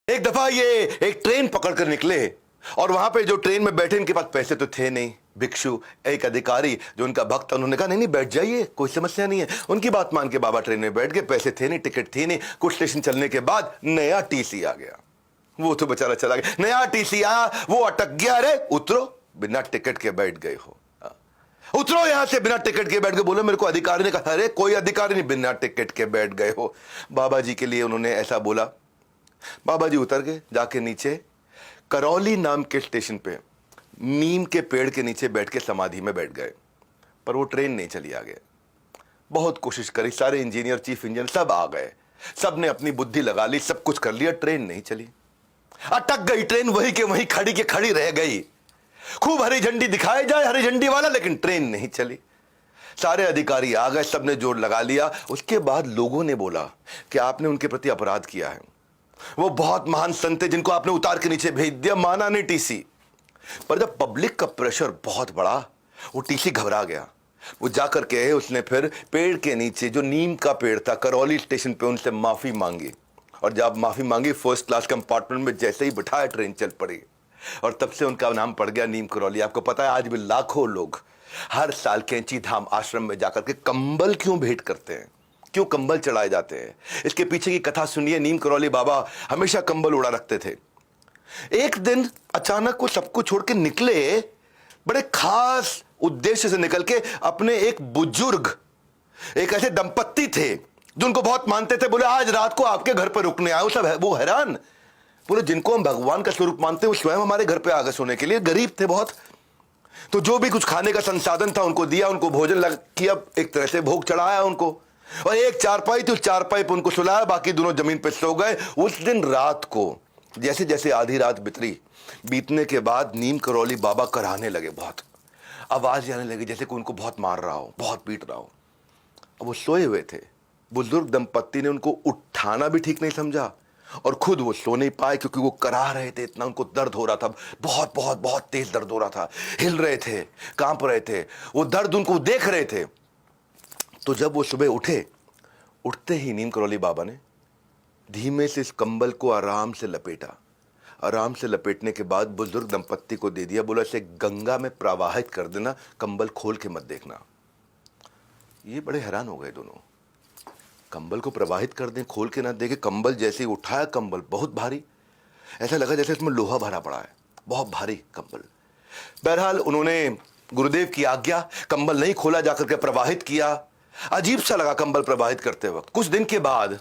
एक दफा ये एक ट्रेन पकड़ कर निकले और वहां पे जो ट्रेन में बैठे इनके पास पैसे तो थे नहीं। भिक्षु एक अधिकारी जो उनका भक्त, उन्होंने कहा नहीं नहीं बैठ जाइए, कोई समस्या नहीं है। उनकी बात मान के बाबा ट्रेन में बैठ गए। पैसे थे नहीं, टिकट थी नहीं। कुछ स्टेशन चलने के बाद नया टीसी आ गया। वो तो बेचारा चला गया। नया टीसी आया, वो अटक गया। अरे उतरो, बिना टिकट के बैठ गए हो, उतरो यहां से। बिना टिकट के बैठ गए। बोले मेरे को अधिकारी ने कहा। अरे कोई अधिकारी नहीं, बिना टिकट के बैठ गए हो। बाबा जी के लिए उन्होंने ऐसा बोला। बाबा जी उतर गए, जाके नीचे करौली नाम के स्टेशन पे नीम के पेड़ के नीचे बैठ के समाधि में बैठ गए। पर वो ट्रेन नहीं चली आगे। बहुत कोशिश करी, सारे इंजीनियर, चीफ इंजीनियर सब आ गए, सब ने अपनी बुद्धि लगा ली, सब कुछ कर लिया, ट्रेन नहीं चली। अटक गई ट्रेन, वही के वही खड़ी के खड़ी रह गई। खूब हरी झंडी दिखाई जाए, हरी झंडी वाला, लेकिन ट्रेन नहीं चली। सारे अधिकारी आ गए, सबने जोर लगा लिया। उसके बाद लोगों ने बोला कि आपने उनके प्रति अपराध किया है। वो बहुत महान संत है जिनको आपने उतार के नीचे भेज दिया। माना नहीं टीसी। पर जब पब्लिक का प्रेशर बहुत बड़ा, वो टीसी घबरा गया। वो जाकर के उसने फिर पेड़ के नीचे, जो नीम का पेड़ था, करौली स्टेशन पे उनसे माफी मांगी। और जब माफी मांगी, फर्स्ट क्लास कंपार्टमेंट में जैसे ही बिठाया, ट्रेन चल पड़ी। और तब से उनका नाम पड़ गया नीम करौली। आपको पता है आज भी लाखों लोग हर साल कैंची धाम आश्रम में जाकर के कंबल क्यों भेंट करते हैं, क्यों कंबल चढ़ाए जाते हैं? इसके पीछे की कथा सुनिए। नीम करौली बाबा हमेशा कंबल उड़ा रखते थे। एक दिन अचानक वो सबको छोड़ के निकले, बड़े खास उद्देश्य से निकल के। अपने एक बुजुर्ग, एक ऐसे दंपत्ति थे जो उनको बहुत मानते थे। बोले आज रात को आपके घर पर रुकने आए। वो हैरान। बोले जिनको हम भगवान का स्वरूप मानते हैं वो स्वयं हमारे घर पे आ गए सोने के लिए। गरीब थे बहुत, तो जो भी कुछ खाने का संसाधन था उनको दिया, उनको भोजन लग किया, एक तरह से भोग चढ़ाया उनको। और एक चारपाई थी, उस चारपाई पर उनको सुलाया, बाकी दोनों जमीन पर सो गए। उस दिन रात को जैसे जैसे आधी रात बीतने के बाद नीम करौली बाबा कराहने लगे। बहुत आवाज आने लगी जैसे कि उनको बहुत मार रहा हो, बहुत पीट रहा हो। अब वो सोए हुए थे। बुजुर्ग दंपत्ति ने उनको उठाना भी ठीक नहीं समझा और खुद वो सो नहीं पाए, क्योंकि वो करा रहे थे। इतना उनको दर्द हो रहा था, बहुत बहुत बहुत तेज दर्द हो रहा था। हिल रहे थे, कांप रहे थे, वो दर्द उनको देख रहे थे। तो जब वो सुबह उठे, उठते ही नीम करौली बाबा ने धीमे से इस कंबल को आराम से लपेटा। आराम से लपेटने के बाद बुजुर्ग दंपत्ति को दे दिया। बोला इसे गंगा में प्रवाहित कर देना, कंबल खोल के मत देखना। ये बड़े हैरान हो गए दोनों। कंबल को प्रवाहित कर दें, खोल के ना देखे। कंबल जैसे ही उठाया, कंबल बहुत भारी, ऐसा लगा जैसे इसमें लोहा भरा पड़ा है, बहुत भारी कंबल। बहरहाल उन्होंने गुरुदेव की आज्ञा, कंबल नहीं खोला, जाकर के प्रवाहित किया। अजीब सा लगा कंबल प्रवाहित करते वक्त। कुछ दिन के बाद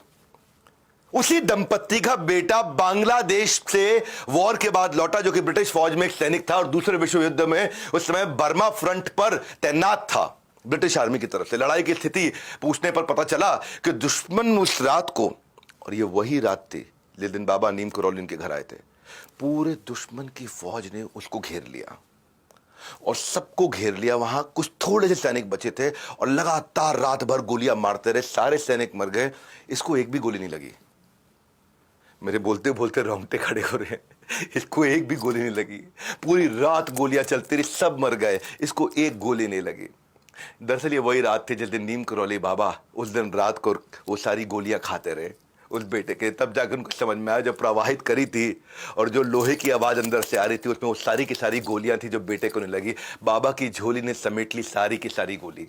उसी दंपत्ति का बेटा बांग्लादेश से वॉर के बाद लौटा, जो कि ब्रिटिश फौज में एक सैनिक था और दूसरे विश्व युद्ध में उस समय बर्मा फ्रंट पर तैनात था ब्रिटिश आर्मी की तरफ से। लड़ाई की स्थिति पूछने पर पता चला कि दुश्मन उस रात को, और ये वही रात थी जिस दिन बाबा नीम करौली के घर आए थे, पूरे दुश्मन की फौज ने उसको घेर लिया और सबको घेर लिया। वहां कुछ थोड़े से सैनिक बचे थे और लगातार रात भर गोलियां मारते रहे। सारे सैनिक मर गए, इसको एक भी गोली नहीं लगी। मेरे बोलते बोलते रोंगटे खड़े हो रहे हैं। इसको एक भी गोली नहीं लगी। पूरी रात गोलियां चलती रही, सब मर गए, इसको एक गोली नहीं लगी। दरअसल ये वही रात थी जिस दिन नीम करौली बाबा उस दिन रात को वो सारी गोलियां खाते रहे उस बेटे के। तब जाकर उनको समझ में आया, जब प्रवाहित करी थी और जो लोहे की आवाज अंदर से आ रही थी, उसमें वो सारी की सारी गोलियां थी जो बेटे को नहीं लगी। बाबा की झोली ने समेट ली सारी की सारी गोली।